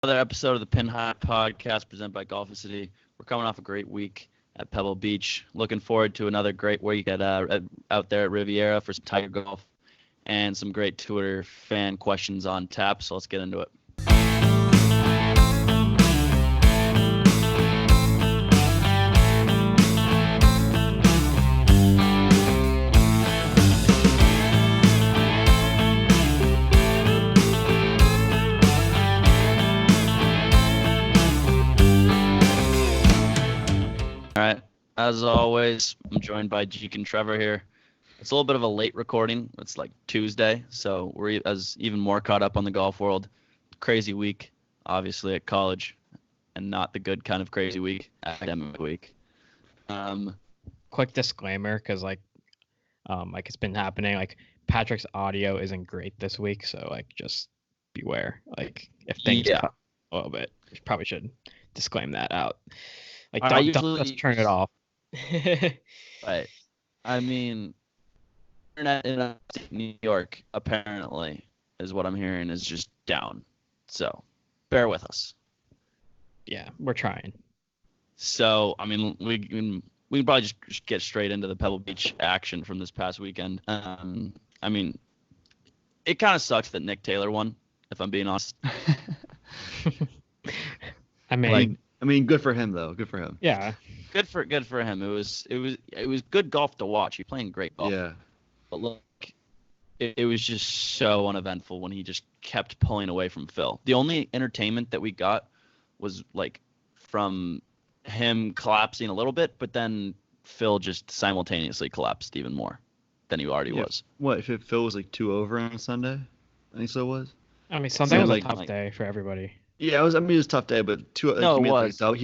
Another episode of the Pin High Podcast presented by Golf City. We're coming off a great week at Pebble Beach. Looking forward to another great week out there at Riviera for some Tiger golf and some great Twitter fan questions on tap. So let's get into it. All right. As always, I'm joined by Jeek and Trevor here. It's a little bit of a late recording. It's like Tuesday, so we're even more caught up on the golf world. Crazy week, obviously, at college, and not the good kind of crazy week, academic week. Quick disclaimer, because it's been happening. Like Patrick's audio isn't great this week, so just beware. If things cut a little bit, we probably should disclaim that out. Don't just turn it off. Right. I mean, internet in New York, apparently, is what I'm hearing, is just down. So, bear with us. Yeah, we're trying. So, I mean, we can probably just get straight into the Pebble Beach action from this past weekend. I mean, it kind of sucks that Nick Taylor won, if I'm being honest. I mean, good for him though. Good for him. Yeah. Good for him. It was good golf to watch. He's playing great golf. Yeah. But look, it was just so uneventful when he just kept pulling away from Phil. The only entertainment that we got was from him collapsing a little bit, but then Phil just simultaneously collapsed even more than he already was. What if Phil was 2 over on Sunday? I think so it was. I mean, Sunday was a tough day for everybody. Yeah, it was a tough day, but Phil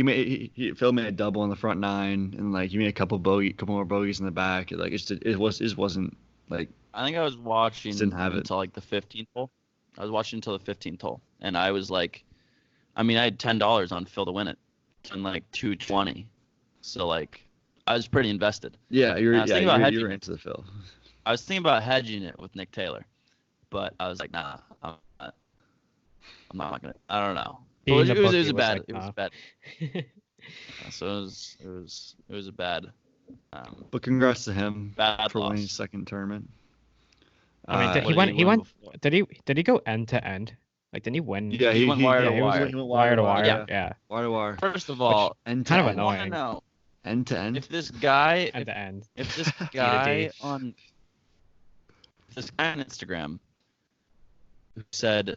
made a double on the front 9, and he made a couple more bogeys in the back. It wasn't like. I think I was watching until the 15th hole. I was watching until the 15th hole, and I was I had $10 on Phil to win it, and $220, so I was pretty invested. Yeah, you're into the Phil. I was thinking about hedging it with Nick Taylor, but I was like, nah. I'm not gonna. I don't know. It was bad. So it was a bad. But congrats to him for loss. winning his second tournament. I mean, he went. Did he go end to end? Didn't he win? Yeah, he went wire to wire. He went wire to wire. Yeah. Wire to wire. First of all, end kind to of annoying. I want to know end to end. If this guy end to end. If this guy on Instagram who said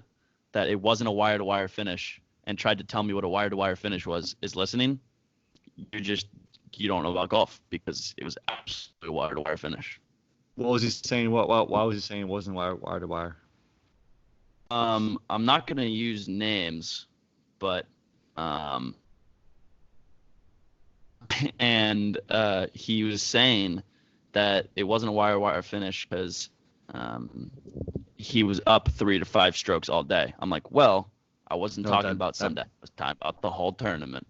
that it wasn't a wire-to-wire finish and tried to tell me what a wire-to-wire finish was is listening, you don't know about golf, because it was absolutely a wire-to-wire finish. What was he saying? Why was he saying it wasn't wire-to-wire? I'm not going to use names, but and he was saying that it wasn't a wire-to-wire finish because he was up 3 to 5 strokes all day. I'm like, well, I wasn't talking about Sunday. I was talking about the whole tournament.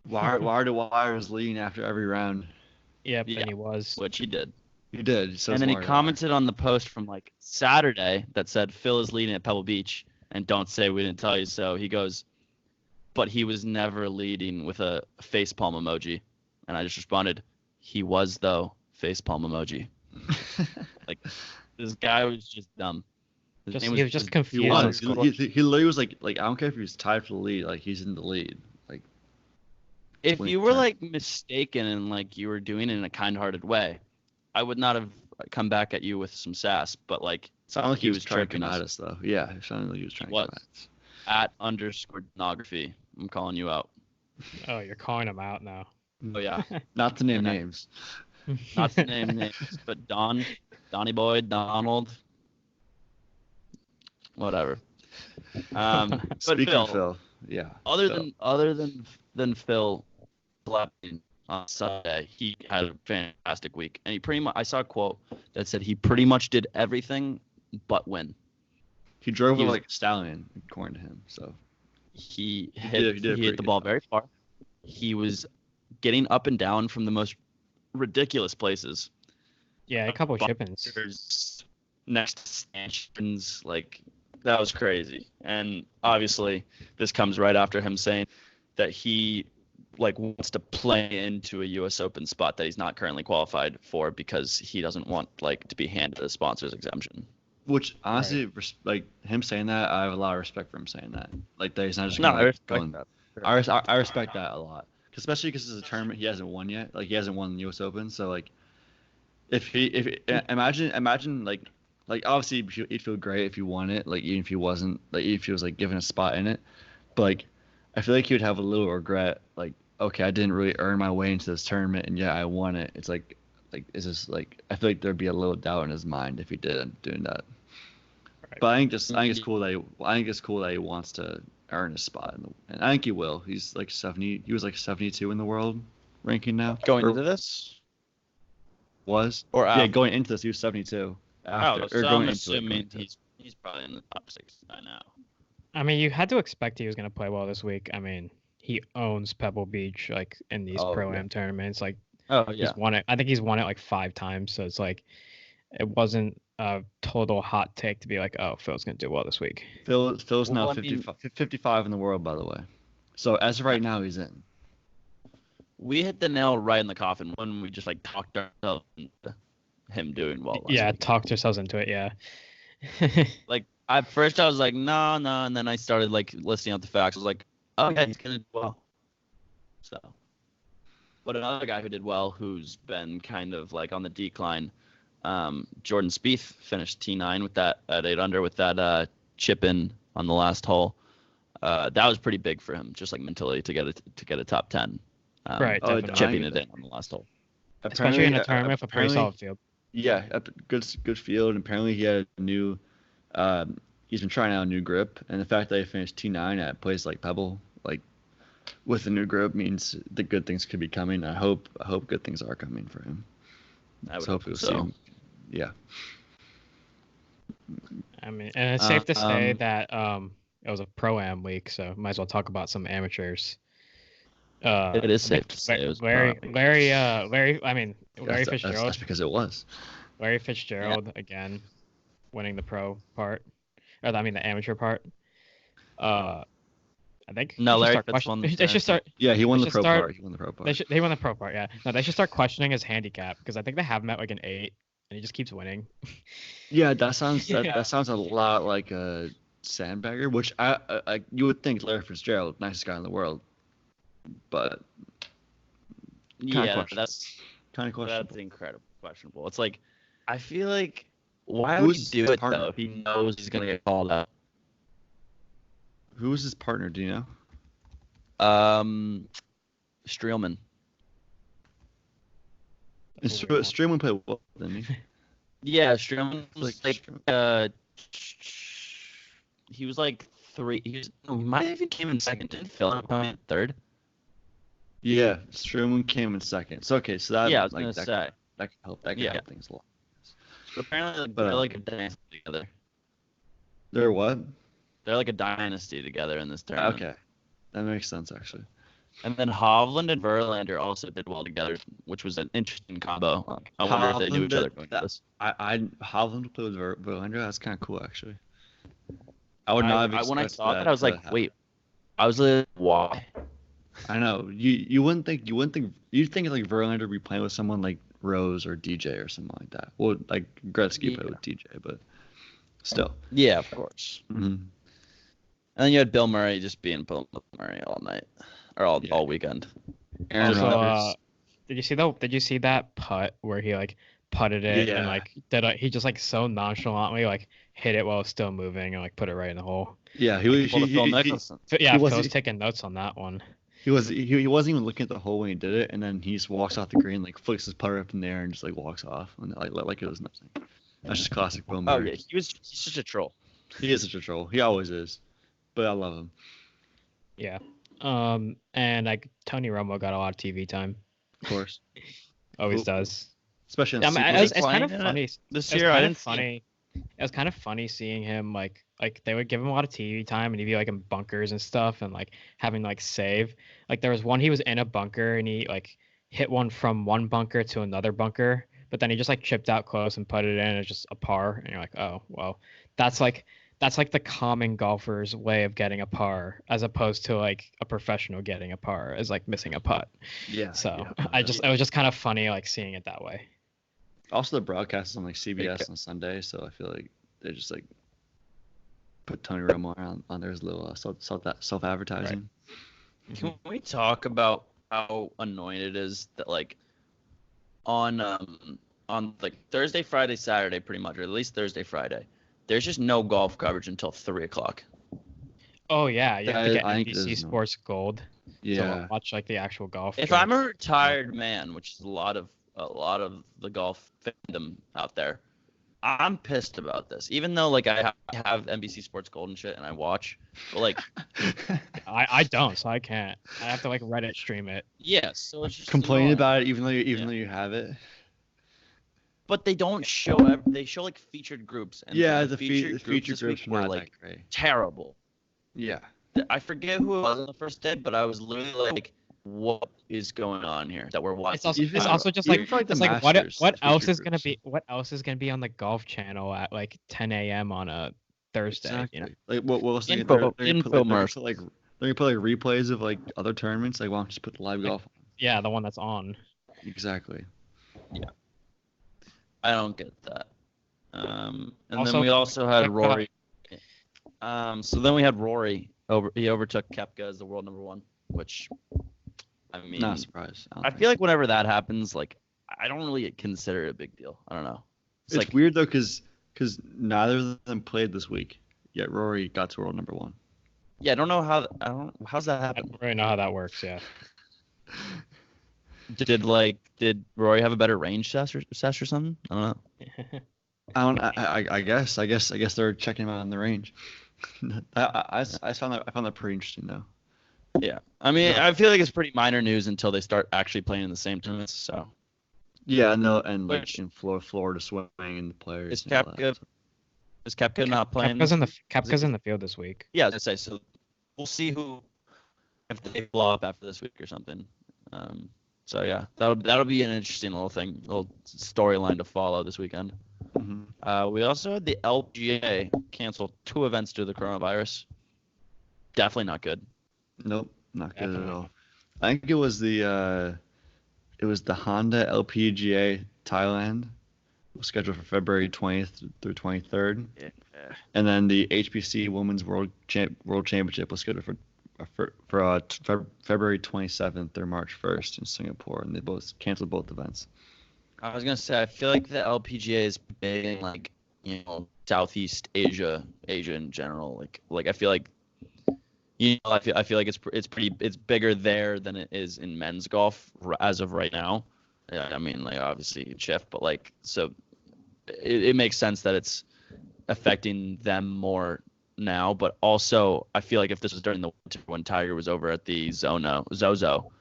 Wire to wire is leading after every round. Yep, yeah, and he was. Which he did. He did. So and then he commented on the post from Saturday that said Phil is leading at Pebble Beach, and don't say we didn't tell you so. He goes, but he was never leading with a facepalm emoji. And I just responded, he was though, facepalm emoji. This guy was just dumb. He was just confused. He literally was I don't care if he was tied for the lead, he's in the lead. If you were mistaken and you were doing it in a kind-hearted way, I would not have come back at you with some sass. But it sounded like he was trying to tricking come at us though. Yeah, it sounded like he was trying to come at us. At _pornography, I'm calling you out. Oh, you're calling him out now. Oh yeah. Not to name names. Not to name names, but Donnie Boy, Donald, whatever. But Speaking of Phil, yeah. Other than Phil slapping on Sunday, he had a fantastic week, and I saw a quote that said he pretty much did everything but win. He drove it like a stallion, according to him. So he hit the ball very far. He was getting up and down from the most ridiculous places. Yeah, a couple of chip-ins. Next stanchions, That was crazy. And obviously, this comes right after him saying that he wants to play into a U.S. Open spot that he's not currently qualified for because he doesn't want to be handed a sponsor's exemption. Which honestly, right. Him saying that, I have a lot of respect for him saying that. That he's not just going. That. I respect that a lot, especially because it's a tournament he hasn't won yet. He hasn't won the U.S. Open, so if imagine obviously he'd feel great if he won it, even if he wasn't, even if he was given a spot in it, but I feel like he would have a little regret, okay, I didn't really earn my way into this tournament, and yeah, I won it. It's is this I feel like there'd be a little doubt in his mind if he didn't doing that. Right. But I think it's cool that he wants to earn a spot, and I think he will. He's 70. He was 72 in the world ranking now. Into this. Going into this, he was 72. I'm assuming he's probably in the top 69 now. I mean, you had to expect he was going to play well this week. I mean, he owns Pebble Beach in these Pro-Am tournaments. He's won it. I think he's won it 5 times. So it's it wasn't a total hot take to be Phil's going to do well this week. Phil's now 55 in the world, by the way. So as of right now, he's in. We hit the nail right in the coffin when we just talked ourselves into him doing well. Talked ourselves into it. Yeah. At first I was no, and then I started listing out the facts. I was oh yeah, he's gonna do well. So, but another guy who did well, who's been kind of on the decline, Jordan Spieth finished T9 with that at 8 under with that chip in on the last hole. That was pretty big for him, just mentally to get a top 10. Right, chipping it in on the last hole. Especially in a tournament with a pretty solid field. Yeah, good field. And apparently he had a new. He's been trying out a new grip, and the fact that he finished T9 at a place like Pebble, with a new grip, means the good things could be coming. I hope good things are coming for him. I would hope so. Yeah. I mean, and it's safe to say that it was a Pro-Am week, so might as well talk about some amateurs. It is safe to say it was Larry Fitzgerald. That's because it was. Larry Fitzgerald again, winning the pro part, the amateur part. I think. No, Larry Fitz won. They should start. Yeah, he won the pro part. He won the pro part. They won the pro part. Yeah. No, they should start questioning his handicap because I think they have him at an 8, and he just keeps winning. Yeah, that sounds a lot like a sandbagger, which I you would think Larry Fitzgerald, nicest guy in the world. But that's kind of questionable. That's incredibly questionable. It's I feel why would he do it though if he knows he's gonna get called out? Who was his partner? Do you know? Streelman. And Streelman played well, didn't he? Yeah, Streelman was he was 3. He might have even came in second. Didn't Phil end up coming in third? Yeah, Streelman came in second. So okay, so that I was gonna say that could help. That could help things a lot. But apparently they're a dynasty together. They're what? They're a dynasty together in this tournament. Okay, that makes sense actually. And then Hovland and Verlander also did well together, which was an interesting combo. I wonder if they knew each other going to this. Hovland played with Verlander. That's kind of cool actually. I would not have expected when I saw that, I was wait. I was why? I know. You wouldn't think you'd think Verlander would be playing with someone like Rose or DJ or something like that. Well, Gretzky played with DJ, but still. Yeah, of course. Mm-hmm. And then you had Bill Murray just being Bill Murray all night or all weekend. Also, did you see that putt where he putted it and he just so nonchalantly hit it while it's still moving and put it right in the hole? Yeah, Phil's taking notes on that one. He wasn't even looking at the hole when he did it, and then he just walks off the green, flicks his putter up in the air, and just walks off, and it was nothing. That's just classic Bill Murray. Oh yeah, he's such a troll. He is such a troll. He always is, but I love him. Yeah. And Tony Romo got a lot of TV time. Of course. Always does. Especially. It's kind of funny this year. It was kind of funny seeing him they would give him a lot of TV time and he'd be in bunkers and stuff and having save. There was one he was in a bunker and he hit one from one bunker to another bunker, but then he just chipped out close and put it in. It's just a par and you're oh well, that's that's like the common golfer's way of getting a par, as opposed to like a professional getting a par is like missing a putt. Yeah. So yeah. it was just kind of funny like seeing it that way. Also, the broadcast is on like CBS on Sunday, so I feel like they just like put Tony Romo on there as a little self advertising. Right. Can we talk about how annoying it is that like on like Thursday, Friday, Saturday, pretty much, or at least Thursday, Friday, there's just no golf coverage until 3:00. Oh yeah, you have to get I think NBC Sports Gold Yeah. to watch like the actual golf. If game. I'm a retired man, which is a lot of the golf fandom out there, I'm pissed about this. Even though like I have NBC Sports Gold and shit, and I watch, but like I don't, so I can't. I have to like Reddit stream it. yeah, so it's just Complain annoying. about it even though you have it. But they don't show they show like featured groups, and Yeah, the the featured this groups week were not like that great. terrible. Yeah. I forget who it was on the first day, but I was literally like, "What is going on here?" That we're watching. It's also just even like for, like, the it's like Masters, what the else featured is gonna groups. be on the Golf Channel at like 10 a.m. on a Thursday? Exactly. You know? Like what else? They're Info- gonna put, like, infomercial. they're gonna put like replays of like other tournaments. Like, why don't you just put the live Like- golf? Yeah, the one that's on. Exactly. I don't get that. And Also, then we also had check Rory. So then we had Rory. He overtook Koepka as the world number 1, which, I mean, Not a surprise. I feel like whenever that happens, like I don't really consider it a big deal. I don't know. it's like weird though, because neither of them played this week, yet Rory got to world number 1. yeah, I don't know how's that I happen. don't really know how that works. Yeah. Did Rory have a better range test or something? I don't know. I guess they're checking him out on the range. I found that pretty interesting though. Yeah, I mean, I feel like it's pretty minor news until they start actually playing in the same tournaments. So Yeah, no, and like Which- in Florida swing and the players. is and all that. Koepka is Koepka not playing? Kepka's in the field this week. Yeah, I was gonna say. So we'll see if they blow up after this week or something. So yeah, that'll be an interesting little storyline to follow this weekend. Mhm. We also had the LPGA cancel 2 events due to the coronavirus. Definitely not good. Nope, not good at Definitely. all. I think it was the Honda LPGA Thailand. It was scheduled for February 20th through 23rd, Yeah. and then the HPC Women's World Championship was scheduled for February 27th or March 1st in Singapore, and they both canceled both events. I was gonna say I feel like the LPGA is big in like Southeast Asia in general. Like I feel like I feel like it's bigger there than it is in men's golf as of right now. Yeah, I mean like obviously it shift, but like so it makes sense that it's affecting them more now. But also I feel like if this was during the winter when Tiger was over at the Zozo,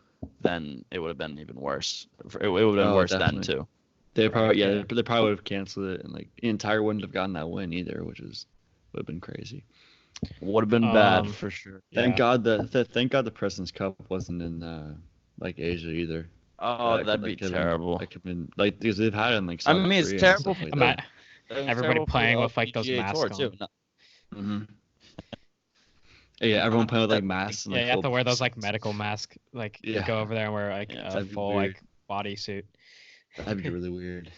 then it would have been even worse. It would have been worse definitely. then too. They probably would have canceled it, and like Tiger wouldn't have gotten that win either, would have been crazy. Would have been bad for sure. Thank Yeah. God the President's Cup wasn't in like Asia either. Oh, That that'd could, be like, have been- terrible. That could have been like because they've had it in like I South mean, it's Korea and terrible stuff like for that. Everybody terrible for playing the with, like, those LPGA masks tour, on. too. Mm-hmm. Yeah, everyone playing with like masks. And, Yeah, like, you have to full wear those like suits. medical masks. Like you Yeah. go over there and wear like Yeah, a that'd be full weird. like bodysuit. That'd be really weird.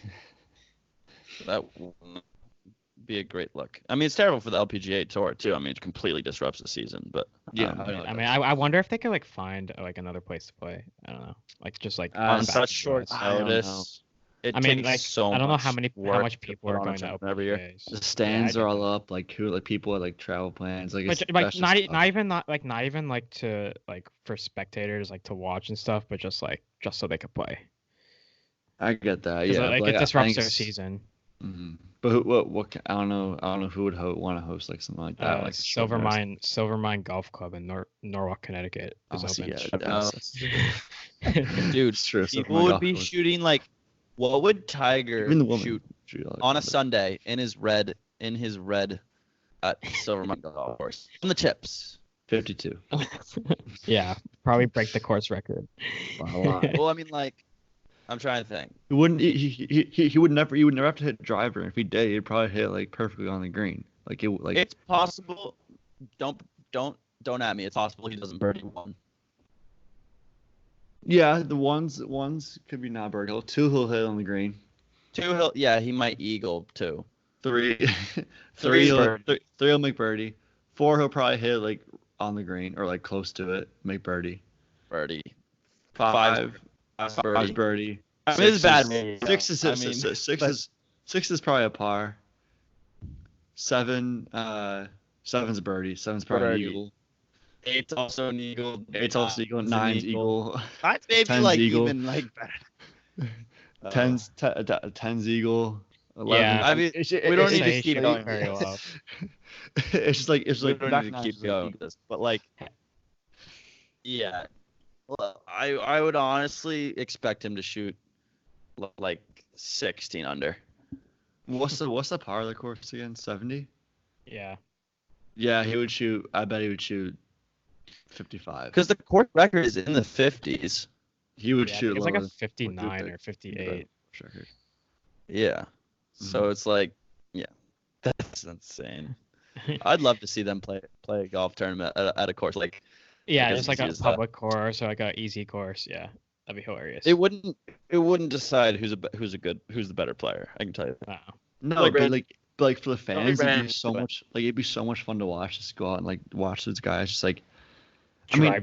That would be a great look. I mean, it's terrible for the LPGA tour too. I mean, it completely disrupts the season. But Yeah, I mean, I wonder if they could like find like another place to play. I don't know, like just like on Uh, such short I don't know. notice, it I mean, takes like so I don't know much how work much to people put are on a going to tournament every year. LPGAs. The stands Yeah, I are get all up. Like people with like travel plans. Like, it's, But like that's not just tough. not even like to like for spectators like to watch and stuff, but just so they could play. I get that. 'Cause, Yeah, like but, it I disrupts think their s- season. Mhm. But I don't know who would want to host like something like that. Like a short notice. Silvermine Golf Club in Norwalk, Connecticut is Honestly, open. yeah, Dude, It's true. people would be shooting like, what would Tiger Even the woman shoot shoot all on a that. Sunday in his red at Silvermine Golf Course on the chips? 52. Yeah, probably break the course record. By a lot. Well, I mean, like, I'm trying to think. He would never have to hit driver. If he did, he'd probably hit like perfectly on the green. It's possible. Don't at me. It's possible he doesn't birdie one. Yeah, the ones could be not birdie hole. 2 he'll hit on the green. 2 he might eagle 2. 3 Three he'll make birdie. 4 he'll probably hit like on the green or like close to it, make birdie. 5 birdie. I mean, this is bad. 6 is probably a par. 7 7's a birdie. 7's probably an eagle. 8's also an eagle. 8's also eagle. 9's eagle. That's maybe 10's like eagle. even like bad. 10's eagle. 11. Yeah, I mean, we don't need to keep going very low. It's like we don't need to keep going with this, but like, yeah, well, I would honestly expect him to shoot like 16 under. What's the par of the course again? 70? Yeah. Yeah, he would shoot. I bet he would shoot 55. Because the court record is in the 50s. He would shoot it's like a lower. 59 or 58. Yeah. So it's like, yeah, that's insane. I'd love to see them play a golf tournament at a course like. Yeah, just like a public course or like a easy course. Yeah, that'd be hilarious. It wouldn't decide who's the better player. I can tell you. Wow. No, but like for the fans, it'd be so much fun to watch. Just go out and like watch those guys. Just like, actually, I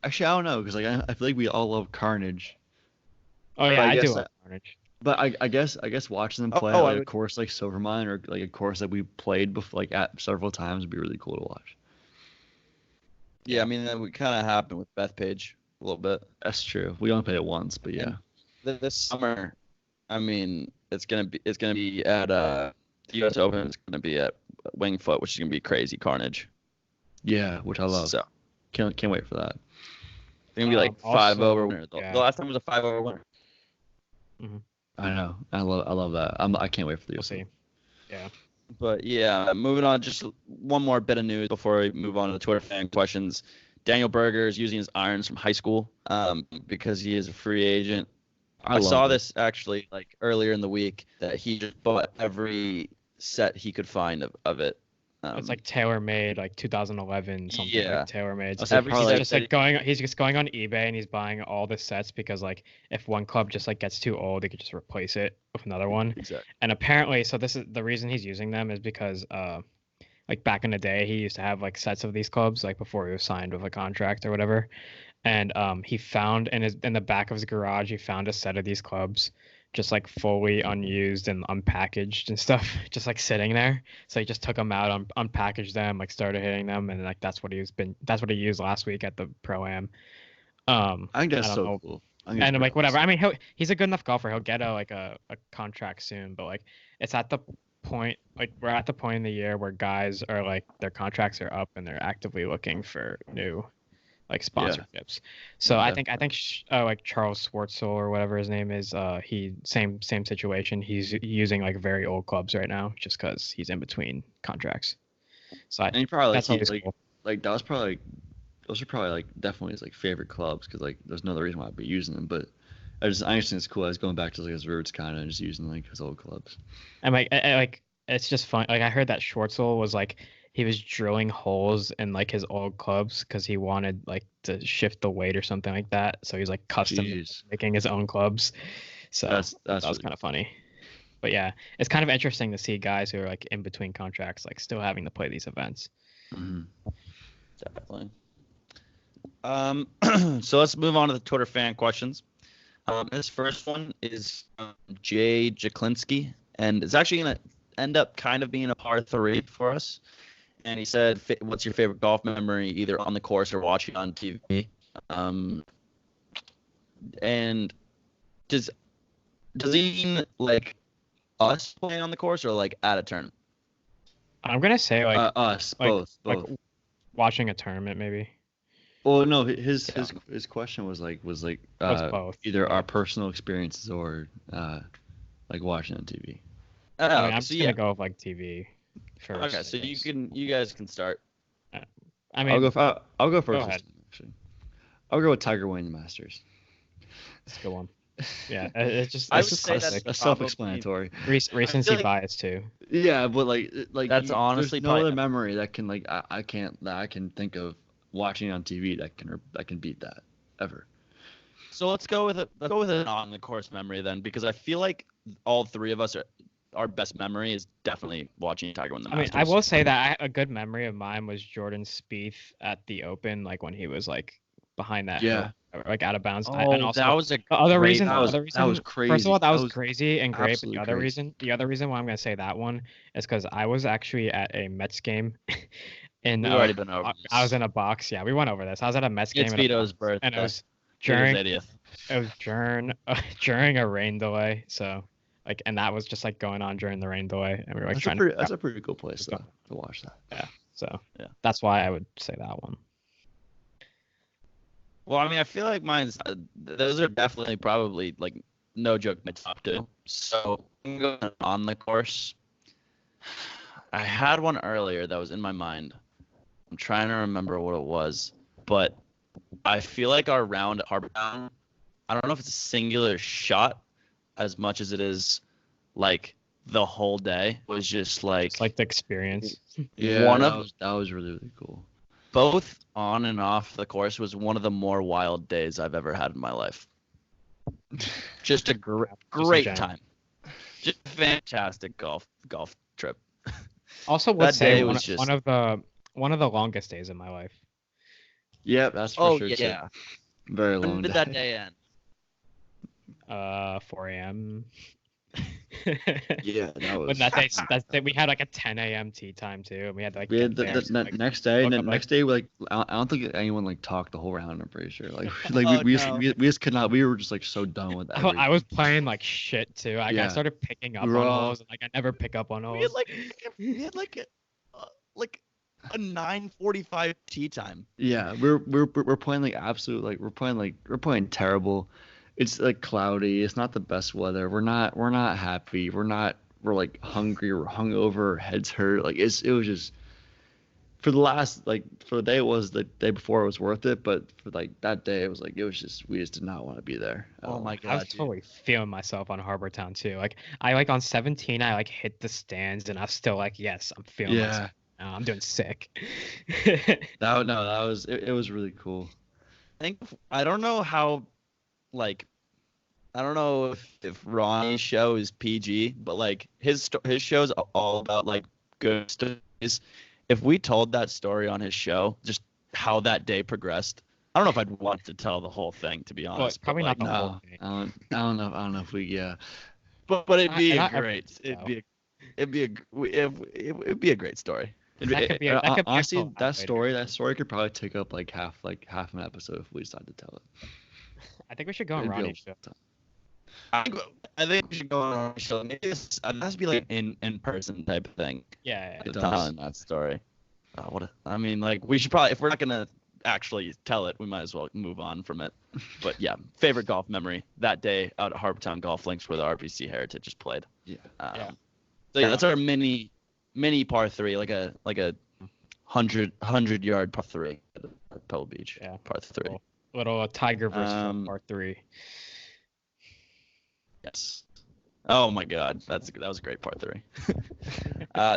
don't know because like I feel like we all love Carnage. Oh yeah, I do love Carnage. But I guess watching them play a course like Silvermine or like a course that we played before, like at several times would be really cool to watch. Yeah, I mean that would kind of happen with Bethpage a little bit. That's true. We only played it once, but yeah. And this summer, I mean, it's gonna be at the U.S. Open. It's gonna be at Wingfoot, which is gonna be crazy carnage. Yeah, which I love. So can't wait for that. It's gonna be like 5-over winner. The last time was a 5-over winner. Mm-hmm. I know. I love that. I can't wait for the see. Yeah. But yeah, moving on. Just one more bit of news before we move on to the Twitter fan questions. Daniel Berger is using his irons from high school because he is a free agent. I saw this actually like earlier in the week that he just bought every set he could find of it. It's like tailor-made, like 2011 something. Yeah. Like tailor-made. So He's just going on eBay and he's buying all the sets because like if one club just like gets too old, they could just replace it with another one. Exactly. And apparently, so this is the reason he's using them is because like back in the day he used to have like sets of these clubs like before he was signed with a contract or whatever. And he found in the back of his garage, he found a set of these clubs just like fully unused and unpackaged and stuff, just like sitting there. So he just took them out, unpackaged them, like started hitting them, and like that's what he used last week at the Pro-Am. I think that's so cool. And I'm like, whatever. I mean, he's a good enough golfer. He'll get a contract soon, but like it's at the point, like we're at the point in the year where guys are like their contracts are up and they're actively looking for new like sponsorships. Yeah. So yeah, I think like Charles Schwartzel or whatever his name is, he same situation. He's using like very old clubs right now just because he's in between contracts. So and he probably those are probably like definitely his like favorite clubs because like there's no other reason why I'd be using them. But I just think it's cool. I was going back to like his roots kind of and just using like his old clubs. And like it's just fun. Like I heard that Schwartzel was like. He was drilling holes in like his old clubs because he wanted like to shift the weight or something like that. So he's like custom making his own clubs. So that was kind of funny. But yeah, it's kind of interesting to see guys who are like in between contracts like still having to play these events. Mm-hmm. Definitely. So let's move on to the Twitter fan questions. This first one is Jay Jaklinski, and it's actually gonna end up kind of being a par 3 for us. And he said, "What's your favorite golf memory, either on the course or watching on TV?" And does he mean like us playing on the course or like at a tournament? I'm gonna say like us, like, both. Like watching a tournament, maybe. Well, no, his question was both. Either our personal experiences or like watching on TV. I'm just gonna go with like TV. First, okay, so you guys can start. I mean, I'll go first. Go ahead. I'll go with Tiger winning the Masters. That's a good one. Yeah, it's just I it's would just say that's classic. That's probably- self-explanatory. Recency like- bias too. Yeah, but like That's honestly there's no probably- other memory that can like I can't that I can think of watching on TV that can beat that ever. So let's go with an on the course memory then, because I feel like all three of us our best memory is definitely watching Tiger win the I mean, Masters. I will say that a good memory of mine was Jordan Spieth at the Open, like when he was like behind that Yeah. hill, like out of bounds. Oh, and also that was a the other great reason, one. other reason, that was First crazy. of all, that That was was crazy and great. But absolutely crazy. the other reason why I'm gonna say that one is because I was actually at a Mets game, and We've already been over I was this. in a box. Yeah, we went over this. I was at a Mets game. It's in a Vito's box, birthday. and it was Vito's during 80th. during a rain delay. So like, and that was just like going on during the rain delay, and we were like trying to. That's a pretty cool place though, to watch that. So Yeah. that's why I would say that one. Well, I mean, I feel like mine's those are definitely probably like no joke my top two. So I'm going on the course. I had one earlier that was in my mind. I'm trying to remember what it was, but I feel like our round at Harbor Town, I don't know if it's a singular shot as much as it is like the whole day was just like It's like the experience. Yeah, One that of- was really cool. both on and off the course was one of the more wild days I've ever had in my life. Just a great jam. time. Just a fantastic golf trip. Also, would That day say was just- one of the longest days of my life. Yep, that's for sure. too. yeah. Very When long did that day end? 4 a.m. Yeah, that When was. that day, we had like a 10 a.m. tea time too, and we had to like We had get there, so, like, next day, woke and up, the like- next day, like I don't think anyone like talked the whole round. I'm pretty sure. Like Oh, we no. just could not. We were just like so done with that. I was playing like shit too. Like, I Yeah. started picking up We were on all- holes, and like I never pick up on We had holes. like a 9:45 tea time. Yeah, we're playing like absolute like we're playing terrible. It's like cloudy. It's not the best weather. We're not happy. We're like hungry. We're hungover. Our heads hurt. Like it was just for the day it was the day before it was worth it, but for like that day it was just we just did not want to be there. at Oh all. my I god, was dude. totally feeling myself on Harbor Town too. Like I like on 17, I like hit the stands, and I was still like, yes, I'm feeling Yeah. myself. Now. I'm doing sick. That was it was really cool. I don't know how, like, I don't know if Ronnie's show is PG, but like his show's all about like good stories. If we told that story on his show, just how that day progressed, I don't know if I'd want to tell the whole thing, to be honest. Well, it's probably but, not the like, whole No, thing. I don't know if we but it'd be Not every great. episode, It'd be a great story. That could be a honestly collab that later. story could probably take up like half an episode if we decide to tell it. I think we should go on It'd be a Ronnie's show. I think we should go on our show. Maybe it has to be like an in-person type of thing. Yeah. It To does. telling that story. I mean, like we should probably, if we're not gonna actually tell it, we might as well move on from it. But yeah, favorite golf memory that day out at Harbor Town Golf Links where the RBC Heritage is played. Yeah. Yeah. So yeah, that's our mini par three, like a 100-yard par three at Pebble Beach. Yeah. Par three. Little Tiger versus Um, part 3. Yes. Oh my God, that was a great part three.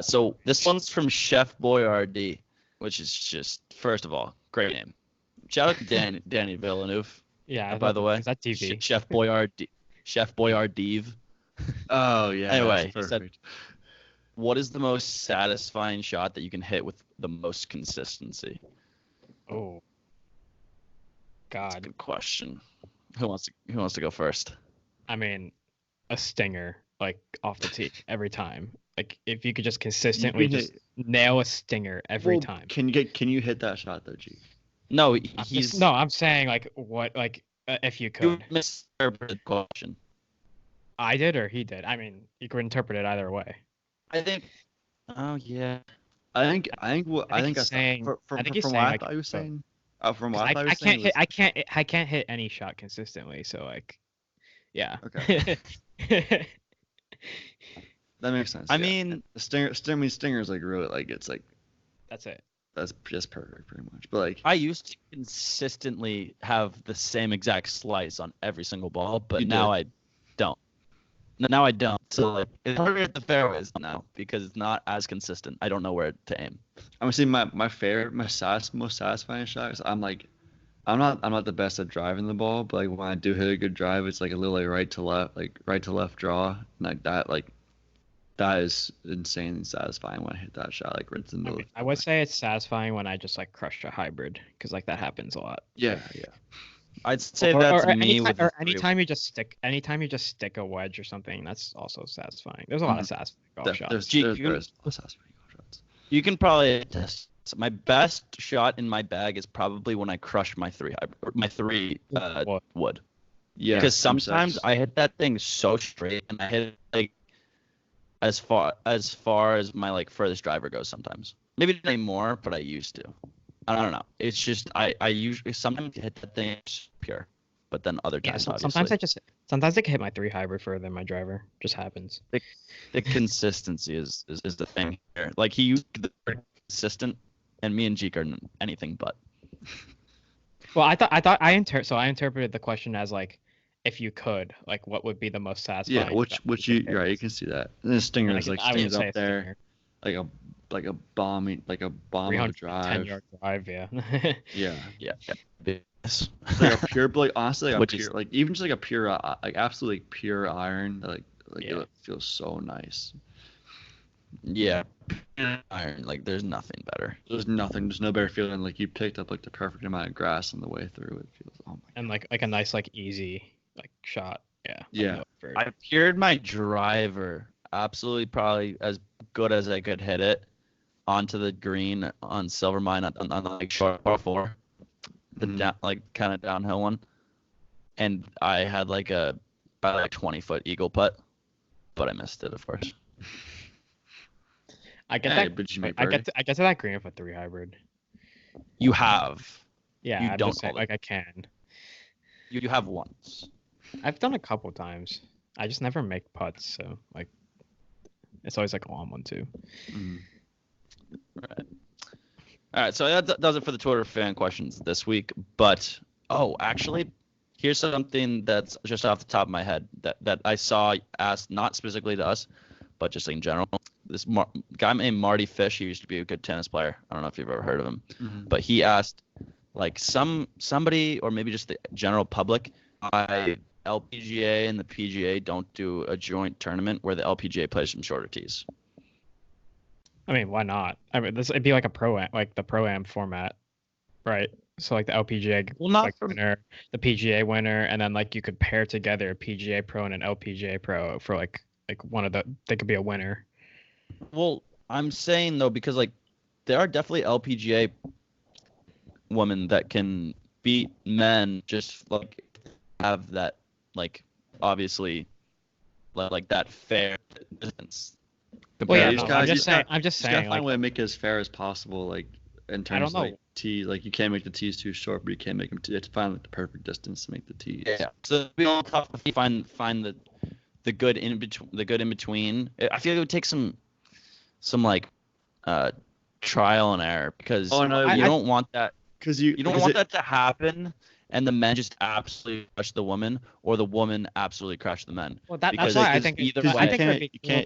So this one's from Chef Boyardee, which is just, first of all, great name. Shout out to Danny Villeneuve, Yeah. by the way. Is that TV? Chef Boyardee. Oh yeah. Anyway, that's he said- perfect. What is the most satisfying shot that you can hit with the most consistency? Oh. That's a God. good question. Who wants to go first? I mean, a stinger, like off the tee every time. Like if you could just consistently can just nail a stinger every Well, time. Can you hit that shot though, G? No, I'm saying like what, like if you you could. misinterpreted the question. I did or he did. I mean, you could interpret it either way. I think. Oh yeah. I think he's that's saying- from I think he's what saying, I like, thought you were so- saying. From what I I, thought you were I saying. can't hit. I can't hit any shot consistently. So like, yeah. Okay. That makes sense. I yeah. mean, the stinger is like really like it's like That's it. that's just perfect, pretty much. But like, I used to consistently have the same exact slice on every single ball, but You now did. I don't. Now I don't. So like, it's harder to hit the fairways now because it's not as consistent. I don't know where to aim. I'm gonna say my favorite, most satisfying shot is I'm not the best at driving the ball, but like when I do hit a good drive, it's like a little like right to left draw, and like that is insanely satisfying when I hit that shot like right in the middle. I would say it's satisfying when I just like crush a hybrid because like that happens a lot. Yeah. I'd say that's me with the anytime you just stick a wedge or something, that's also satisfying. There's a lot of satisfying golf shots. There's satisfying golf shots. You can probably attest. My best shot in my bag is probably when I crush my three wood. Yeah. Because sometimes I hit that thing so straight and I hit it like as far as my like furthest driver goes sometimes. Maybe not anymore, but I used to. I don't know. It's just I usually sometimes hit that thing pure, but then other times sometimes I can hit my 3 hybrid further than my driver. Just happens. The consistency is the thing here. Like he used the word consistent, and me and Jeek are anything but. Well, I interpreted the question as like, if you could, like, what would be the most satisfying? Yeah, which you're right. You can see that. And the stinger is like Stinger's up there, stinger. like a bomb of a drive. 10-yard drive, yeah. Yeah. Yes. Like a pure, like honestly, like Which like even just like a pure, like absolutely pure iron, like Yeah. it feels so nice. Yeah. Iron, like there's nothing better. There's no better feeling like you picked up like the perfect amount of grass on the way through. It feels, oh my. And like a nice like easy like shot. Yeah. Yeah. I pured my driver absolutely probably as good as I could hit it onto the green on Silver Mine on the like short par 4, the down, like kind of downhill one, and I had like about a 20-foot eagle putt, but I missed it, of course. I get I get to that green with a 3 hybrid. You have. Yeah, You I'm don't just saying, all the- like I can. You have once. I've done a couple times. I just never make putts, so like it's always like a long one too. Right. All right, so that does it for the Twitter fan questions this week. But actually, here's something that's just off the top of my head that I saw asked, not specifically to us, but just in general. This guy named Marty Fish, he used to be a good tennis player. I don't know if you've ever heard of him, but he asked, like somebody or maybe just the general public, why LPGA and the PGA don't do a joint tournament where the LPGA plays some shorter tees. I mean, why not? I mean, it'd be like the pro-am format, right? So like the LPGA winner, the PGA winner, and then like you could pair together a PGA pro and an LPGA pro for like one of they could be a winner. Well, I'm saying though, because like there are definitely LPGA women that can beat men, just like have that like obviously like that fair distance. Well, yeah, no, I'm just saying. You gotta find a way to make it as fair as possible, like in terms of like tees. Like you can't make the tees too short, but you can't make them too. You have to find like the perfect distance to make the tees. Yeah. So it'd be all tough if you find the good in between. I feel like it would take some like trial and error because you don't want that. Because you don't want that to happen, and the men just absolutely crush the woman, or the woman absolutely crush the men. Well, that's why I think either way, I think it'd be cool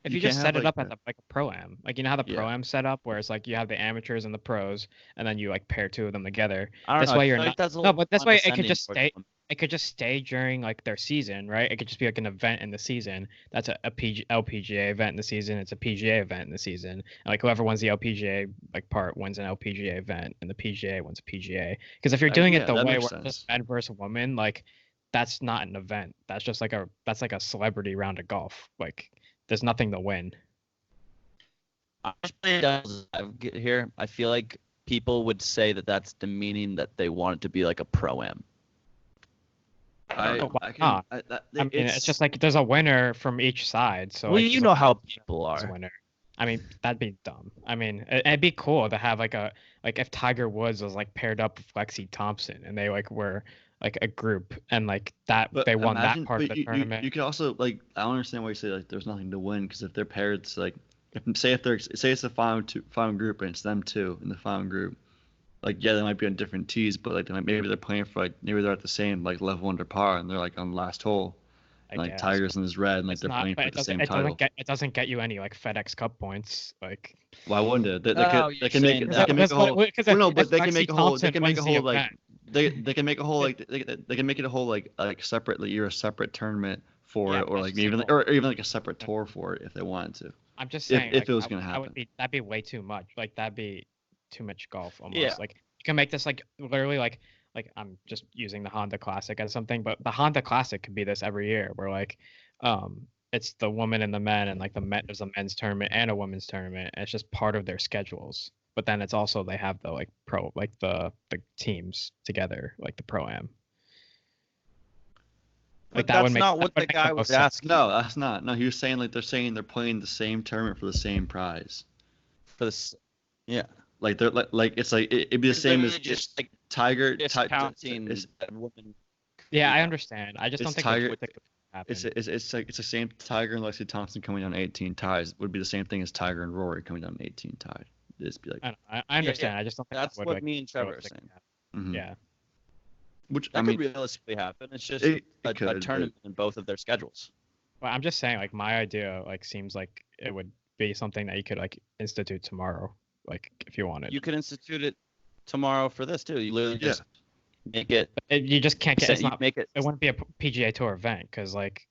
if you just set it up as a pro-am. Like, you know how the pro-am set up, where it's like you have the amateurs and the pros, and then you like pair 2 of them together. This way you're not. No, but this way it could just stay. It could just stay during like their season, right? It could just be like an event in the season. That's a LPGA event in the season. It's a PGA event in the season. And like whoever wins the LPGA like part wins an LPGA event, and the PGA wins a PGA. Because if you're doing it the way where it's men versus women, like that's not an event. That's just like a celebrity round of golf. Like there's nothing to win. Here, I feel like people would say that's demeaning, that they want it to be like a pro-am. It's just like there's a winner from each side. So well, like, you know how people are. Winner. I mean, that'd be dumb. I mean, it'd be cool to have like if Tiger Woods was like paired up with Lexi Thompson and they like were like a group and like that, but they won that part of the tournament. You could also like, I don't understand why you say like there's nothing to win, because if they're paired, it's like say it's the final group and it's them two in the final group. Like yeah, they might be on different tees, but like maybe they're playing for like maybe they're at the same like level under par and they're like on the last hole. And, like guess. Tiger's in his red and like It's they're not, playing but for the same title. it doesn't get you any like FedEx Cup points. Like Why wouldn't it? They you're can saying make that. they can make a whole. Well, no, but they can Lexi make a whole. They Thompson can make a wins the whole like event. they can make a whole like they can make it a whole like separate like you're a separate tournament for Yeah, it or that's like just even like or even like a separate tour for it if they wanted to. I'm just saying, if like, it was gonna happen. that'd be way too much. Like that'd be too much golf almost. Yeah. Like you can make this like literally like I'm just using the Honda Classic as something, but the Honda Classic could be this every year where like it's the women and the men and like there's a men's tournament and a women's tournament. And it's just part of their schedules. But then it's also they have the like pro like the teams together like the pro-am. But that's not what the guy was asking. No, that's not. No, he was saying like they're saying they're playing the same tournament for the same prize. For this, yeah. Like they're like it's like it'd be the same as just like Tiger discounting women. Yeah, I understand. I just don't It's think Tiger- it would happen. it's like it's the same Tiger and Lexi Thompson coming down 18 ties would be the same thing as Tiger and Rory coming down 18 tied. It'd be like I understand. I just don't think That's that would, what like, me and Trevor are realistically saying. happen. mhm. Yeah. Which That I mean, could realistically happen. It's just it a could, but- tournament in both of their schedules. Well, I'm just saying, like, my idea, like, seems like it would be something that you could, like, institute tomorrow, like, if you wanted. You could institute it tomorrow for this too. You literally Yeah. just make it. You just can't get. Set, It's you not. make it. It wouldn't be a PGA Tour event because, like,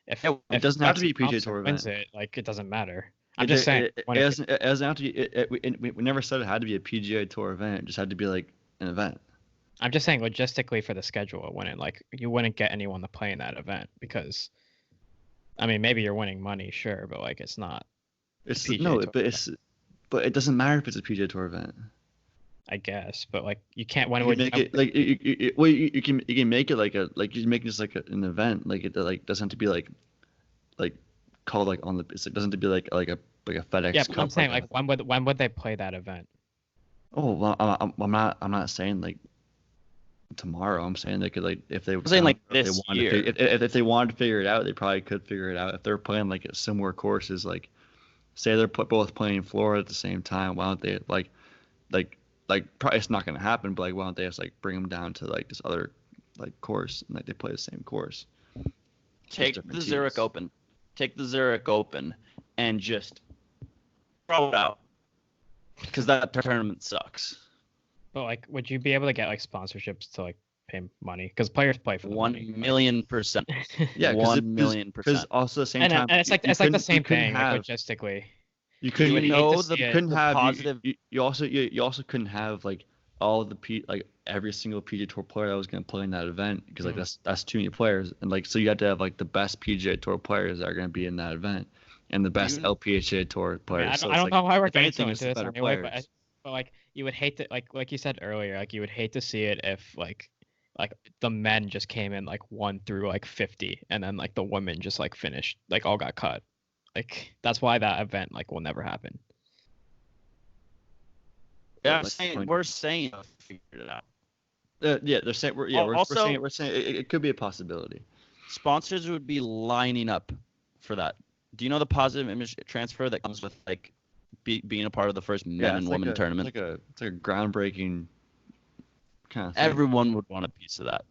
if it doesn't have to be a Lexi PGA Tour Thompson wins event. it, like, it doesn't matter. I'm just saying. It doesn't have to be. We never said it had to be a PGA Tour event. It just had to be like an event. I'm just saying, logistically for the schedule, it wouldn't like you wouldn't get anyone to play in that event because, I mean, maybe you're winning money, sure, but like it's not. It's PGA no, Tour but it doesn't matter if it's a PGA Tour event. I guess, but like you can't. When You would can make it like you can make it like you can make it just like an event. Like it like doesn't have to be like called like on the. It doesn't have to be like a FedEx. Yeah, but I'm Cup saying that. like when would they play that event? Oh well, I'm not saying like tomorrow. I'm saying they could like if they. I'm saying like if this they wanted year. if they wanted to figure it out, they probably could figure it out. If they're playing like similar courses, like say they're both playing Florida at the same time, why don't they like probably it's not gonna happen, but like why don't they just like bring them down to like this other like course and like they play the same course. Take different the teams. Zurich Open. Take the Zurich Open and just throw it out because that tournament sucks. But like, would you be able to get like sponsorships to like pay money? Because players play for the money. 1,000,000%. Yeah, 1,000,000%. Because also at the same And time, it's like you it's like the couldn't- same you couldn't thing have- like, logistically. You couldn't would hate know to the see it. couldn't The have positive- you also couldn't have like all the like every single PGA Tour player that was going to play in that event because like that's too many players and like so you had to have like the best PGA Tour players that are going to be in that event and the best You- LPGA Tour I, mean, players. I don't know why we're if getting anything, so it's into this better anyway, players. but like you would hate to like you said earlier, like you would hate to see it if like the men just came in like 1 through like 50 and then like the women just like finished like all got cut. Like that's why that event like will never happen. Yeah, Like, we're saying figured it out. Yeah, they're saying we're Also- we're saying it could be a possibility. Sponsors would be lining up for that. Do you know the positive image transfer that comes with like being a part of the first men and women tournament? It's like a groundbreaking kind of thing. Everyone would want a piece of that.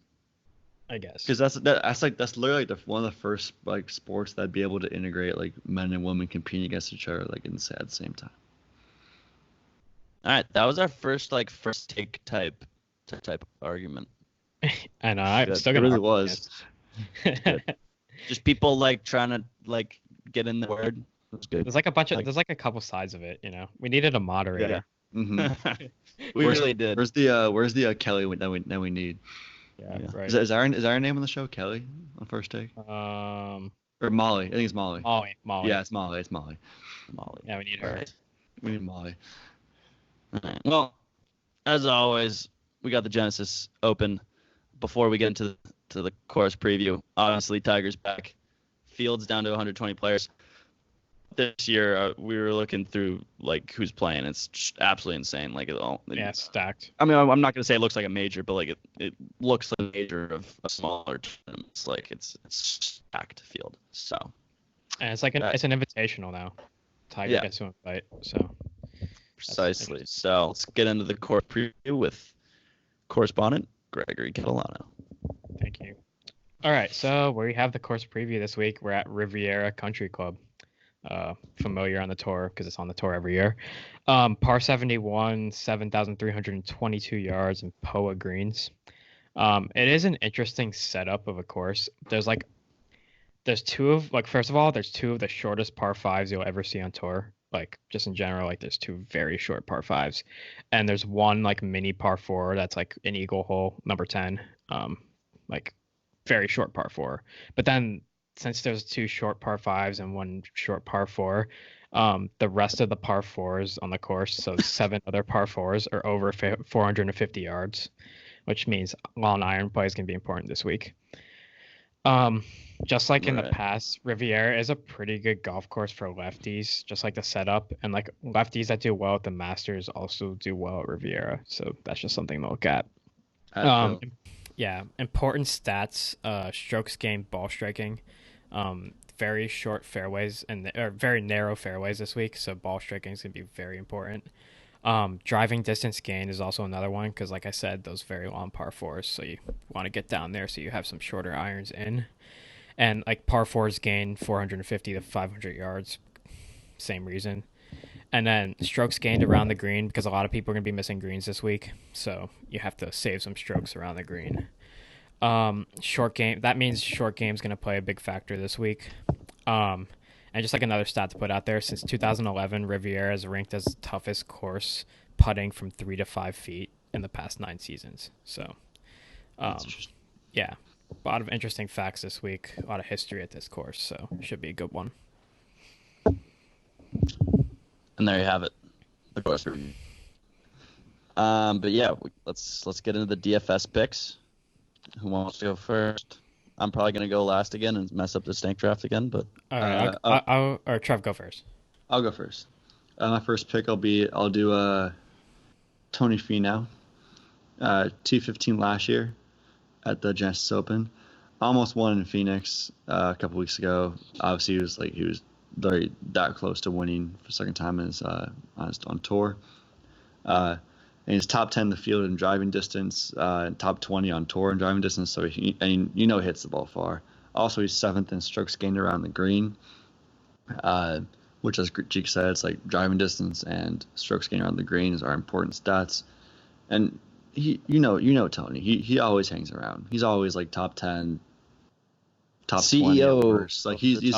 I guess. Because that's literally like one of the first like sports that'd be able to integrate like men and women competing against each other like at the same time. All right, that was our first take type argument. I know. I'm Yeah, still it gonna really argue was. against- Just people like trying to like get in the word. That's good. There's like a bunch of Like- there's like a couple sides of it, you know. We needed a moderator. hmm We really did. Where's the Kelly that we need? Yeah, Yeah. right. Is our name on the show Kelly on First Take or Molly? I think it's Molly. Molly. Yeah, it's Molly. It's Molly. Molly. Yeah, we need her. Right. We need Molly. All right. Well, as always, we got the Genesis Open. Before we get into the course preview, obviously Tiger's back. Field's down to 120 players. This year, we were looking through like who's playing. It's just absolutely insane. Like it all. Yeah, stacked. I mean, I'm not gonna say it looks like a major, but like it looks like a major of a smaller tournaments. Like it's stacked field. So And it's like it's an invitational now. Tiger Yeah. gets to invite. So Precisely. So let's get into the course preview with correspondent Gregory Catalano. thank you. All right, so we have the course preview this week. We're at Riviera Country Club. Familiar on the tour because it's on the tour every year. Par 71, 7,322 yards and POA greens. It is an interesting setup of a course. There's two of first of all, there's two of the shortest par fives you'll ever see on tour. Like just in general, like there's two very short par fives, and there's one like mini par four that's like an eagle hole, number 10, like very short par four. But then since there's two short par fives and one short par four, the rest of the par fours on the course, so 7 other par fours, are over 450 yards, which means long iron play is going to be important this week. Just like in the past, Riviera is a pretty good golf course for lefties, just like the setup. And like lefties that do well at the Masters also do well at Riviera. So that's just something to look at. Yeah, important stats, strokes gained, ball striking. Very short fairways or very narrow fairways this week, so ball striking is going to be very important. Driving distance gain is also another one because, like I said, those very long par fours, so you want to get down there so you have some shorter irons in. And like par fours gain 450 to 500 yards, same reason. And then strokes gained around the green because a lot of people are going to be missing greens this week, so you have to save some strokes around the green. Short game, that means short game is going to play a big factor this week. And just like another stat to put out there, since 2011, Riviera is ranked as the toughest course putting from 3 to 5 feet in the past 9 seasons. So, yeah, a lot of interesting facts this week, a lot of history at this course, so it should be a good one. And there you have it, the course review. But yeah, let's get into the DFS picks. Who wants to go first? I'm probably gonna go last again and mess up the snake draft again. But all right, I'll Trev, go first. I'll go first. My first pick, I'll do Tony Finau. 215 last year at the Genesis Open. Almost won in Phoenix a couple weeks ago. Obviously, he was very that close to winning for the second time on tour. And he's top 10 in the field in driving distance, and top 20 on tour in driving distance. So he hits the ball far. Also, he's 7th in strokes gained around the green, which, as Jeek said, it's like driving distance and strokes gained around the greens are important stats. And Tony, he always hangs around. He's always like top 10, top CEO. 20 worst. Like he's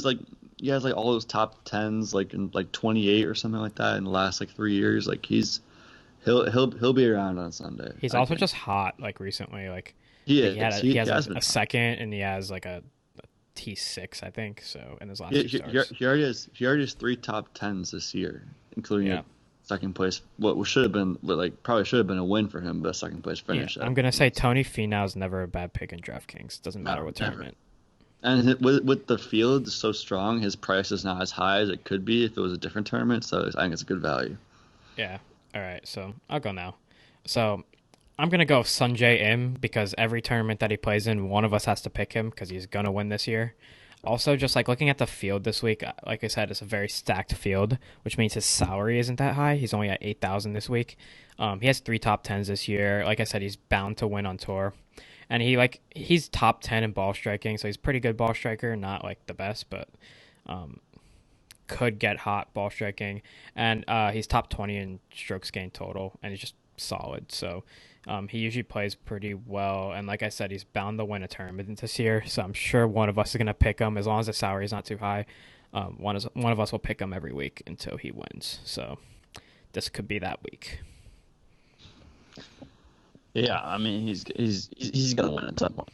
like. He has like all those top 10s like in like 28 or something like that in the last like 3 years. Like he'll be around on Sunday. He's also just hot like recently. Like he has a second and he has like a T6 I think. So in his last two starts. He already has 3 top 10s this year, including a second place. What should have been probably should have been a win for him, but a second place finish. Yeah, I'm gonna say Tony Finau is never a bad pick in DraftKings. Doesn't matter what tournament. And with the field so strong, his price is not as high as it could be if it was a different tournament. So I think it's a good value. Yeah. All right. So I'll go now. So I'm going to go Sungjae Im because every tournament that he plays in, one of us has to pick him because he's going to win this year. Also, just like looking at the field this week, like I said, it's a very stacked field, which means his salary isn't that high. He's only at 8,000 this week. He has 3 top 10s this year. Like I said, he's bound to win on tour. And he's top 10 in ball striking, so he's a pretty good ball striker, not like the best, but could get hot ball striking. And he's top 20 in strokes gained total, and he's just solid. So he usually plays pretty well. And like I said, he's bound to win a tournament this year, so I'm sure one of us is going to pick him as long as the salary is not too high. One of us will pick him every week until he wins. So this could be that week. Yeah, I mean he's gonna win a ton more.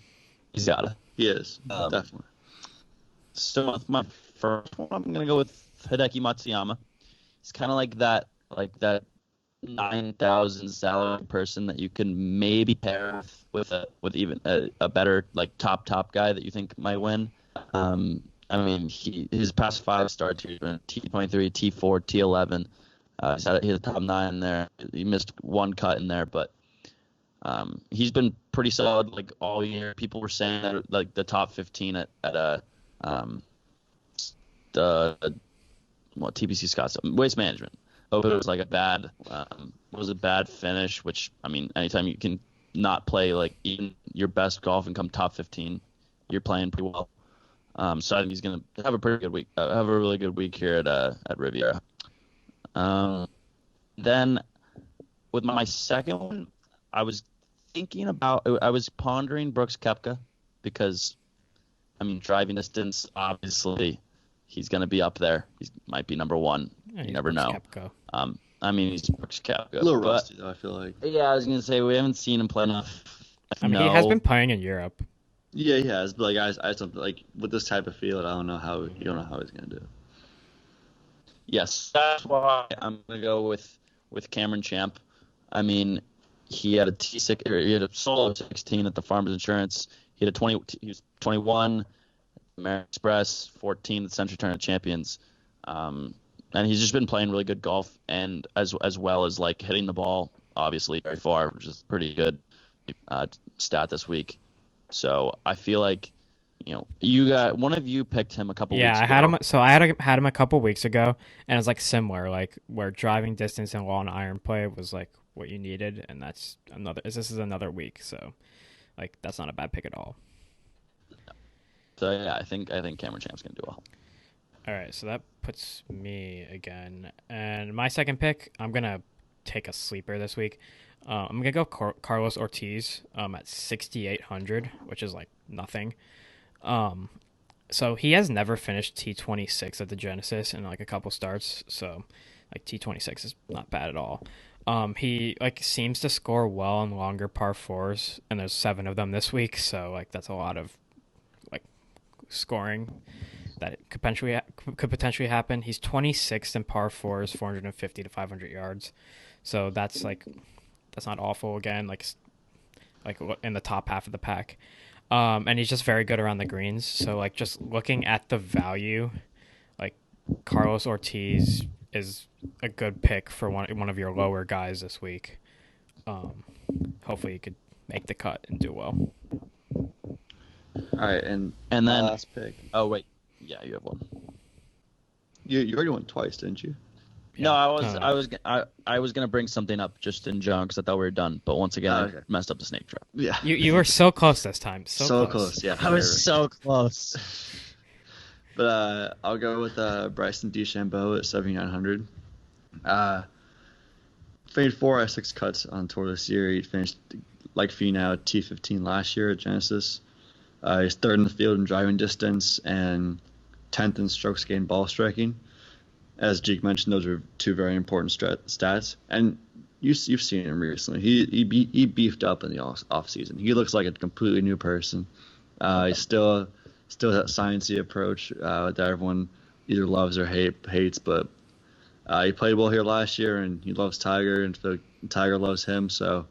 He's gotta. He is definitely. So with my first one, I'm gonna go with Hideki Matsuyama. He's kind of like that 9,000 salary person that you can maybe pair with even a better like top guy that you think might win. I mean his past 5 starts he's been T23, T4, T11. He had a top 9 there. He missed one cut in there, but. He's been pretty solid like all year. People were saying that like the top 15 at the TPC Scottsdale, Waste Management. Hope it was like a bad finish, which, I mean, anytime you can not play like even your best golf and come top 15, you're playing pretty well. So I think he's gonna have a pretty good week. Have a really good week here at Riviera. Then with my second one, I was pondering Brooks Koepka because, I mean, driving distance, obviously, he's gonna be up there. He might be number one. Yeah, you never know. Koepka. I mean, he's Brooks Koepka. A little rusty, though, I feel like. Yeah, I was going to say, we haven't seen him play enough. I mean, he has been playing in Europe. Yeah, he has. But, like, I something like with this type of field, you don't know how he's going to do. Yes, that's why I'm going to go with Cameron Champ. I mean, he had a solo 16 at the Farmers Insurance. He was 21 American Express, 14 at the Century Tournament Champions. And he's just been playing really good golf, and as well as like hitting the ball, obviously very far, which is pretty good stat this week. So I feel like, one of you picked him a couple weeks ago. Yeah, I had him. So I had him a couple weeks ago, and it's like similar, like where driving distance and long iron play was like what you needed, and this is another week, so like that's not a bad pick at all. So yeah, I think Cameron Champ's gonna do well. All right, so that puts me again. And my second pick, I'm going to take a sleeper this week. I'm going to go Carlos Ortiz at 6,800, which is like nothing. So he has never finished T26 at the Genesis in like a couple starts. So like T26 is not bad at all. He like seems to score well on longer par fours, and there's 7 of them this week. So like that's a lot of like scoring that it could potentially happen. He's 26th in par fours, 450 to 500 yards. So that's not awful again, like in the top half of the pack. And he's just very good around the greens. So like just looking at the value, like Carlos Ortiz is a good pick for one of your lower guys this week. Hopefully he could make the cut and do well. All right, and then last pick. Oh wait. Yeah, you have one. You already won twice, didn't you? No, I was gonna bring something up just in general because I thought we were done, but once again I messed up the snake trap. Yeah, you were so close this time. So close. Yeah, I was so close. But I'll go with Bryson DeChambeau at 7,900. Finished 4 out of 6 cuts on tour this year. He finished like Finau T15 last year at Genesis. He's 3rd in the field in driving distance and 10th in strokes gained ball striking. As Jake mentioned, those are 2 very important stats. And you've seen him recently. He beefed up in the off season. He looks like a completely new person. He's still that sciencey approach that everyone either loves or hates. But he played well here last year, and he loves Tiger, and Tiger loves him. So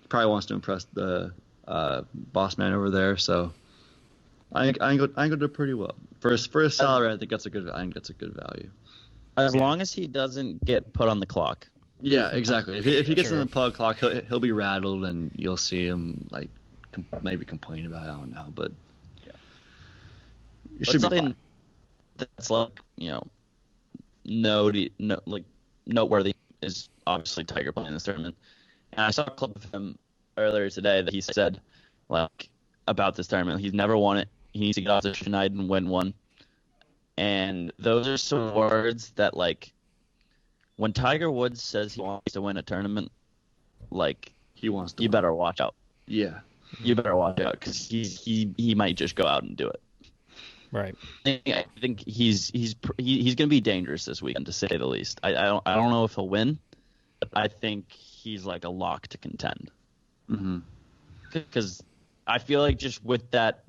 he probably wants to impress the boss man over there. So I think he'll do pretty well for his salary. I think that's a good value. As long as he doesn't get put on the clock. Yeah, exactly. If he gets on the clock, he'll be rattled, and you'll see him like maybe complain about it. I don't know, but yeah, it should be something that's like noteworthy is obviously Tiger playing this tournament. And I saw a clip of him earlier today that he said like about this tournament. He's never won it. He needs to get off the schneid and win one. And those are some words that, like, when Tiger Woods says he wants to win a tournament, like, he wants to. You better watch out. Yeah, you better watch out because he might just go out and do it. Right. I think he's going to be dangerous this weekend, to say the least. I don't know if he'll win, but I think he's like a lock to contend. Mm-hmm. Because I feel like just with that,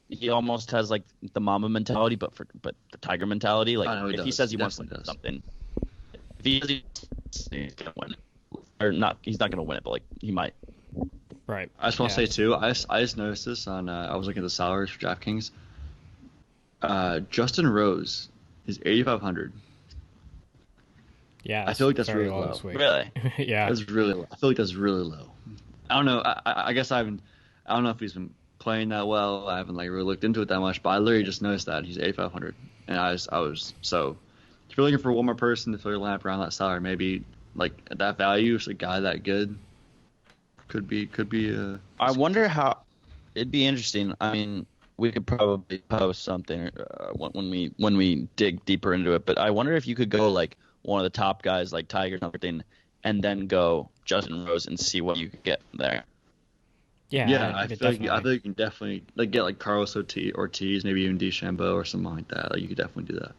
he almost has like the Mamba mentality, but the Tiger mentality. Like if he says he wants to win something, if he does, he's gonna win it. Or not, he's not gonna win it, but like he might. Right. I just want to say too. I just noticed this on. I was looking at the salaries for DraftKings. Justin Rose is 8,500. Yeah, I feel like that's really low. Really? Yeah, that's really low. I feel like that's really low. I don't know. I guess I don't know if he's been playing that well. I haven't like really looked into it that much, but I literally just noticed that he's 8,500, and I was so if you're looking for one more person to fill your lineup around that salary, maybe like at that value, it's a guy that good could be I wonder how it'd be interesting. I mean, we could probably post something when we dig deeper into it. But I wonder if you could go like one of the top guys like Tiger and everything, and then go Justin Rose and see what you could get there. Yeah, I feel like you can definitely like get like Carlos Ortiz, maybe even DeChambeau or something like that. Like you could definitely do that.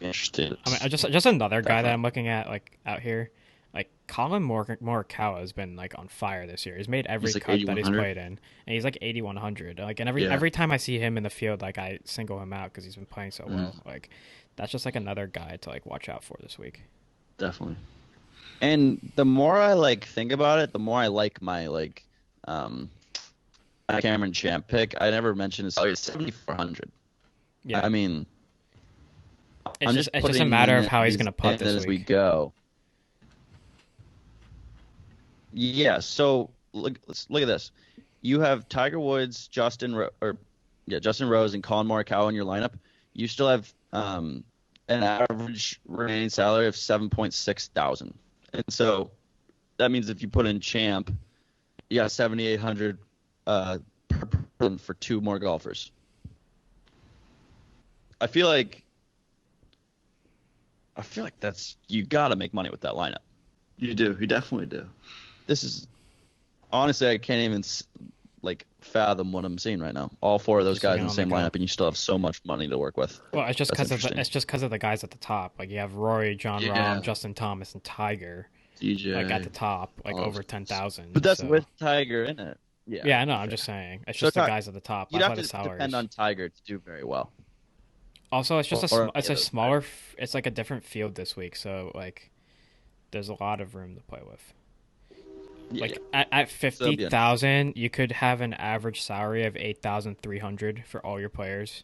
Interesting. I mean, just another guy that I'm looking at like out here, like Colin Morikawa has been like on fire this year. He's made every like cut that he's 8,100. played in, and he's like 8,100. Like, and every time I see him in the field, like I single him out because he's been playing so well. Like, that's just like another guy to like watch out for this week. Definitely. And the more I like think about it, the more I like my like Cameron Champ pick. I never mentioned his salary. It's 7,400. Yeah, I mean, it's just a matter of how he's gonna putt this as we week. go. Yeah. So let's look at this. You have Tiger Woods, Justin Rose, and Colin Morikawa in your lineup. You still have an average remaining salary of 7.6 thousand, and so that means if you put in Champ, you got 7,800 per person for two more golfers. I feel like that's you got to make money with that lineup. You do. You definitely do. This is honestly, I can't even like fathom what I'm seeing right now. All four of those guys in the same lineup, and you still have so much money to work with. Well, it's just because of the guys at the top. Like you have Rory, John Rahm, Justin Thomas, and Tiger. DJ, like at the top, like over 10,000. But that's with Tiger in it. Yeah, I know. I'm just saying. It's just the guys at the top. You'd That's have why to depend on Tiger to do very well. Also, it's just it's a smaller. It's like a different field this week, so like, there's a lot of room to play with. Like at 50,000, you could have an average salary of 8,300 for all your players.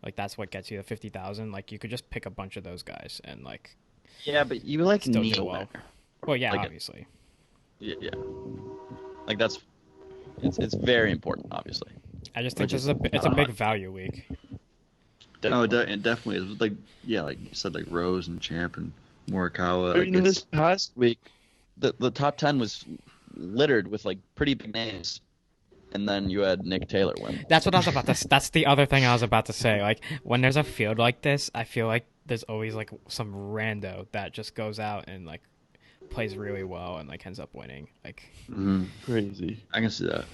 Like that's what gets you to 50,000. Like you could just pick a bunch of those guys and like. Yeah, but you like need well. Well, yeah, like obviously. Yeah. Like that's it's very important, obviously. I just think it's a big value week. Definitely. It definitely is. Like like you said, like Rose and Champ and Morikawa. I mean, this past week, the top 10 was littered with like pretty big names, and then you had Nick Taylor win. That's what I was about to. That's the other thing I was about to say. Like when there's a field like this, I feel like there's always like some rando that just goes out and like plays really well and like ends up winning. Like crazy. I can see that.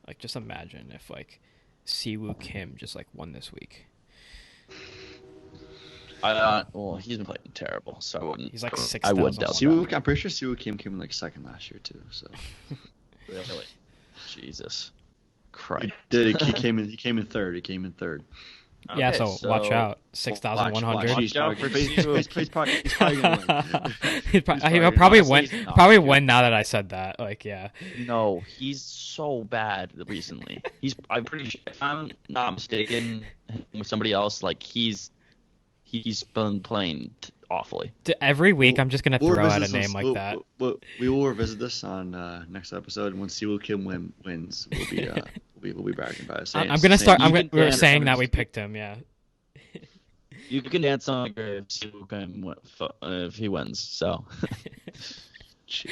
Like just imagine if like Siwoo Kim just like won this week. Well, he's been playing terrible, so I wouldn't. He's like 6,000. I would doubt that. I'm pretty sure Siwoo Kim came in like second last year too. So really, Jesus Christ. He came in third. Okay, yeah, so watch out. 6,100. He's probably gonna win. He'll probably win now that I said that. Like, yeah. No, he's so bad recently. I'm pretty sure, if I'm not mistaken, with somebody else, like he's been playing awfully. Every week, I'm just gonna throw out a name like that. We will revisit this on next episode. When Siwoo Kim wins, we'll be bragging about it. I'm gonna start. We're saying that we picked him. Yeah. You can dance on the grave if he wins. So,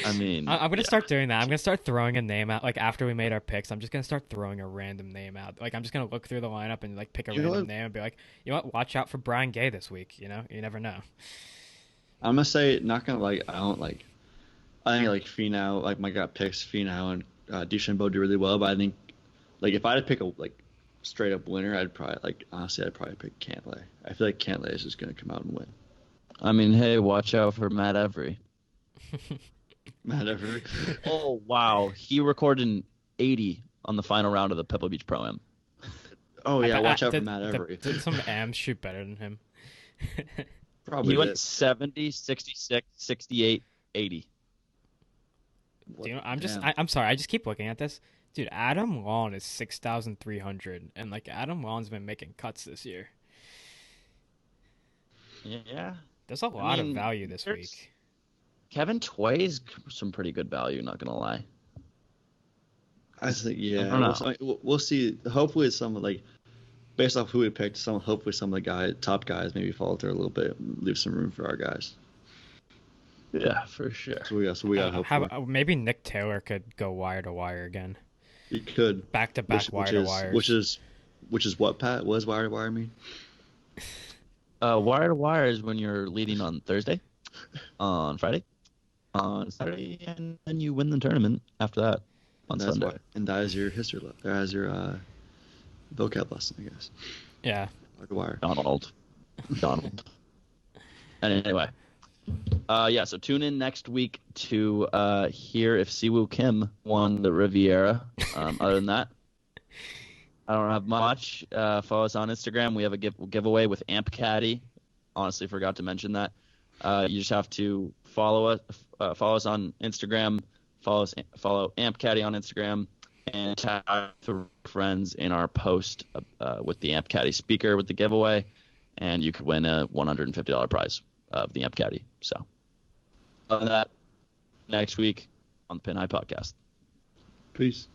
I mean, I'm gonna start doing that. I'm gonna start throwing a name out. Like after we made our picks, I'm just gonna start throwing a random name out. Like I'm just gonna look through the lineup and like pick a random name and be like, you know what? Watch out for Brian Gay this week. You know, you never know. I'm gonna say not gonna like. I think like Finau, like my gut picks Finau and DeChambeau do really well, but I think like if I had to pick a like straight up winner, I'd probably pick Cantlay. I feel like Cantlay is just gonna come out and win. I mean, hey, watch out for Matt Every. Matt Every. Oh wow, he recorded an 80 on the final round of the Pebble Beach Pro-Am. Oh yeah, watch out for Matt Every. Did some AMs shoot better than him? Probably. He went 70, 66, 68, 80. I'm sorry. I just keep looking at this. Dude, Adam Long is 6,300, and like Adam Long's been making cuts this year. Yeah. There's a lot of value this week. Kevin Tway's some pretty good value, not gonna lie. I think I don't know. We'll see. Hopefully, it's some like based off who we picked, hopefully some of the top guys maybe falter a little bit, and leave some room for our guys. Yeah, for sure. So we got hope for. Maybe Nick Taylor could go wire to wire again. He could Back to back wire to wires. Which is what, Pat? What does wire to wire mean? Wire to wire is when you're leading on Thursday, on Friday, on Saturday, and then you win the tournament after that on Sunday. And that is your history. That is your vocab lesson, I guess. Yeah. Wire to wire. Donald. And anyway, so tune in next week to hear if Siwoo Kim won the Riviera. Other than that, I don't have much. Follow us on Instagram. We have a giveaway with Amp Caddy. Honestly, forgot to mention that. You just have to follow us on Instagram. Follow Amp Caddy on Instagram, and tag the friends in our post with the Amp Caddy speaker with the giveaway, and you could win a $150 prize of the Amp Caddy. So, other than that, next week on the Pin High Podcast. Peace.